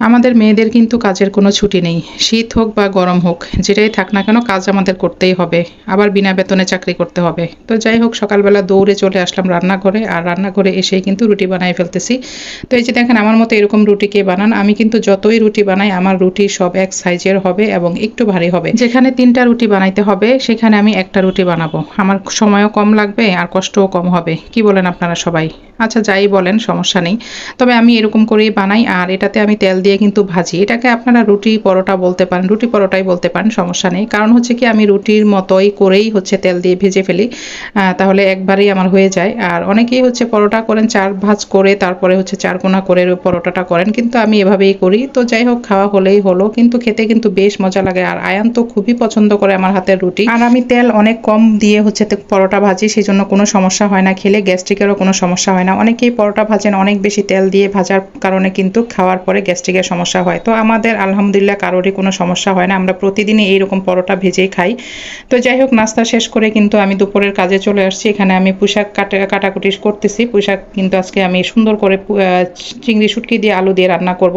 আমাদের মেয়েদের কিন্তু কাজের কোনো ছুটি নেই। শীত হোক বা গরম হোক, যেটাই থাক না কেন কাজ আমাদের করতেই হবে। আবার বিনা বেতনে চাকরি করতে হবে। তো যাই হোক, সকালবেলা দৌড়ে চলে আসলাম রান্নাঘরে, আর রান্নাঘরে এসেই কিন্তু রুটি বানাই ফেলতেছি। তো এই যে দেখেন, আমার মতো এরকম রুটি কে বানান? আমি কিন্তু যতই রুটি বানাই, আমার রুটি সব এক সাইজের হবে এবং একটু ভারী হবে। যেখানে 3টা রুটি বানাইতে হবে, সেখানে আমি একটা রুটি বানাবো। আমার সময়ও কম লাগবে আর কষ্টও কম হবে। কি বলেন আপনারা সবাই? আচ্ছা, যাই বলেন, সমস্যা নেই। তবে আমি এরকম করেই বানাই, আর এটাতে আমি তেল দিয়ে কিন্তু ভাজি। এটাকে আপনারা রুটি পরোটা বলতে পারেন, রুটি পরোটাই বলতে পারেন, সমস্যা নেই। কারণ হচ্ছে কি, আমি রুটির মতোই করেই হচ্ছে তেল দিয়ে ভেজে ফেলি। তাহলে একবারেই আমার হয়ে যায়। আর অনেকেই হচ্ছে পরোটা করেন 4 ভাঁজ করে, তারপরে হচ্ছে 4 কোনা করে পরোটাটা করেন, কিন্তু আমি এভাবেই করি। তো যাই হোক, খাওয়া হলেই হলো, কিন্তু খেতে কিন্তু বেশ মজা লাগে। আর আয়ান তো খুবই পছন্দ করে আমার হাতের রুটি। আর আমি তেল অনেক কম দিয়ে হচ্ছে পরোটা ভাজি, সেই জন্য কোনো সমস্যা হয় না, খেলে গ্যাস্ট্রিকেরও কোনো সমস্যা হয় না। অনেকেই পরোটা ভাজেন অনেক বেশি তেল দিয়ে, ভাজার কারণে কিন্তু খাওয়ার পরে গ্যাস্ট্রিকের সমস্যা হয়। তো আমাদের আলহামদুলিল্লাহ কারোরই কোনো সমস্যা হয় না, আমরা প্রতিদিনই এইরকম পরোটা ভেজেই খাই। তো যাই হোক, নাস্তা শেষ করে কিন্তু আমি দুপুরের কাজে চলে আসছি। এখানে আমি পুঁইশাক কাটাকুটি করতেছি। পুঁইশাক কিন্তু আজকে আমি সুন্দর করে চিংড়ি শুটকি দিয়ে আলু দিয়ে রান্না করব।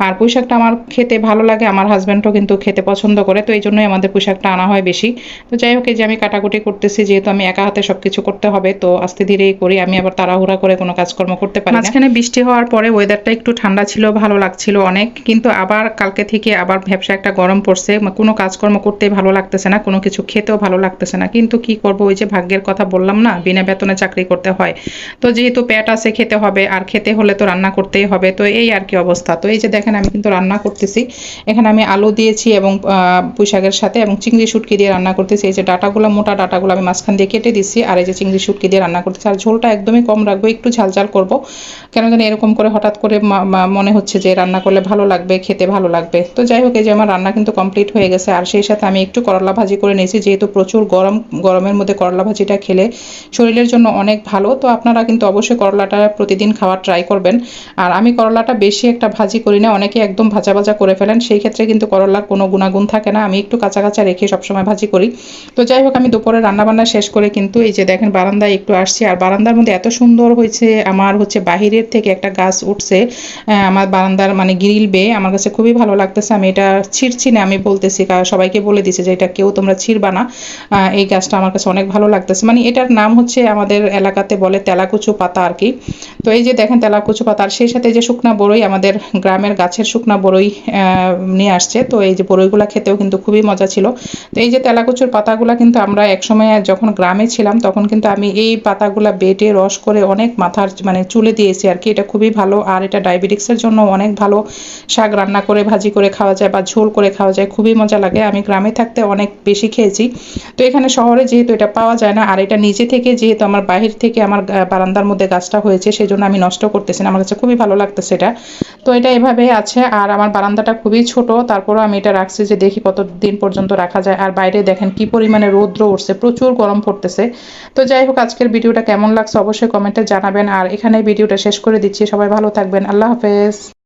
আর পুঁইশাকটা আমার খেতে ভালো লাগে, আমার হাজব্যান্ডও কিন্তু খেতে পছন্দ করে, তো এই জন্যই আমাদের পুঁইশাকটা আনা হয় বেশি। তো যাই হোক, এই যে আমি কাটাকুটি করতেছি, যেহেতু আমি একা হাতে সবকিছু করতে হবে, তো আস্তে ধীরেই করি। আমি আবার তাড়াহুড়া করে কোনো কাজকর্ম করতে পারি না। মাঝখানে বৃষ্টি হওয়ার পরে ওয়েদারটা একটু ঠান্ডা ছিল, ভালো লাগছিল অনেক, কিন্তু আবার কালকে থেকে আবার ভ্যাপসা একটা গরম পড়ছে। কোনো কাজকর্ম করতেই ভালো লাগতেছে না, কোনো কিছু খেতেও ভালো লাগতেছে না। কিন্তু কি করব, ওই যে ভাগ্যের কথা বললাম না, বিনা বেতনে চাকরি করতে হয়। তো যেহেতু পেট আছে, খেতে হবে, আর খেতে হলে তো রান্না করতেই হবে। তো এই আর কি অবস্থা। তো এই যে দেখেন, আমি কিন্তু রান্না করতেছি। এখানে আমি আলু দিয়েছি এবং পুঁইশাকের সাথে, এবং চিংড়ি শুটকি দিয়ে রান্না করতেছি। এই যে ডাটাগুলো, মোটা ডাটাগুলো আমি মাঝখান দিয়ে কেটে দিচ্ছি, আর এই যে চিংড়ি শুটকি দিয়ে রান্না করতেছি। আর ঝোলটা একদমই কম রাখবো, একটু ঝাল করব। কেন জানি এরকম করে হঠাৎ করে মনে হচ্ছে যে রান্না করলে ভালো লাগবে, খেতে ভালো লাগবে। তো যাই হোক, এই যে আমার রান্না কিন্তু কমপ্লিট হয়ে গেছে। আর সেই সাথে আমি একটু করলা ভাজি করে নিয়েছি, যেহেতু প্রচুর গরমের মধ্যে করলা ভাজিটা খেলে শরীরের জন্য অনেক ভালো। তো আপনারা কিন্তু অবশ্যই করলাটা প্রতিদিন খাওয়ার ট্রাই করবেন। আর আমি করলাটা বেশি একটা ভাজি করি না, অনেকে একদম ভাজা ভাজা করে ফেলেন, সেই ক্ষেত্রে কিন্তু করলার কোনো গুণাগুণ থাকে না। আমি একটু কাঁচা কাঁচা রেখে সবসময় ভাজি করি। তো যাই হোক, আমি দুপুরে রান্নাবান্না শেষ করে কিন্তু এই যে দেখেন, বারান্দায় একটু আসছি। আর বারান্দার মধ্যে এত সুন্দর হয়েছে, আমার হচ্ছে বাহিরের থেকে একটা গাছ উঠছে আমার বারান্দার মানে গ্রিল বেয়ে, আমার কাছে খুবই ভালো লাগতেছে। আমি এটা ছিঁড়ছি না, আমি বলতেছি, সবাইকে বলে দিছি যে এটা কেউ তোমরা ছিঁড়বা না। এই গাছটা আমার কাছে অনেক ভালো লাগতেছে। মানে এটার নাম হচ্ছে আমাদের এলাকাতে বলে তেলাকুচু পাতা আর কি। তো এই যে দেখেন, তেলাকুচু পাতা, আর সেই সাথে যে শুকনা বড়ই, আমাদের গ্রামের গাছের শুকনা বড়ই নিয়ে আসছে। তো এই যে বড়ইগুলা খেতেও কিন্তু খুবই মজা ছিল। তো এই যে তেলাকুচুর পাতাগুলা কিন্তু আমরা একসময় যখন গ্রামে ছিলাম, তখন কিন্তু আমি এই পাতাগুলা বেটে রস করে অনেক মাথার মানে চুলে দিয়েছি আর কি। এটা খুবই ভালো, আর এটা ডায়াবেটিক্সের জন্য অনেক ভালো। শাক রান্না করে ভাজি করে খাওয়া যায় বা ঝোল করে খাওয়া যায়, খুবই মজা লাগে। আমি গ্রামে থাকতে অনেক বেশি খেয়েছি। তো এখানে শহরে যেহেতু এটা পাওয়া যায় না, আর এটা নিজে থেকে যেহেতু আমার বাহির থেকে আমার বারান্দার মধ্যে গাছটা হয়েছে, সেজন্য আমি নষ্ট করতেছি না, আমার কাছে খুবই ভালো লাগতেছে এটা। তো এটা এভাবে আছে, আর আমার বারান্দাটা খুবই ছোট, তারপরও আমি এটা রাখছি যে দেখি কতদিন পর্যন্ত রাখা যায়। আর বাইরে দেখেন কি পরিমাণে রৌদ্র উঠছে, প্রচুর গরম পড়তেছে। তো যাই হোক, আজকের ভিডিওটা কেমন লাগছে অবশ্যই কমেন্টে জানাবেন। আর এখানে ভিডিওটা শেষ করে দিচ্ছি। সবাই ভালো থাকবেন, আল্লাহ হাফেজ।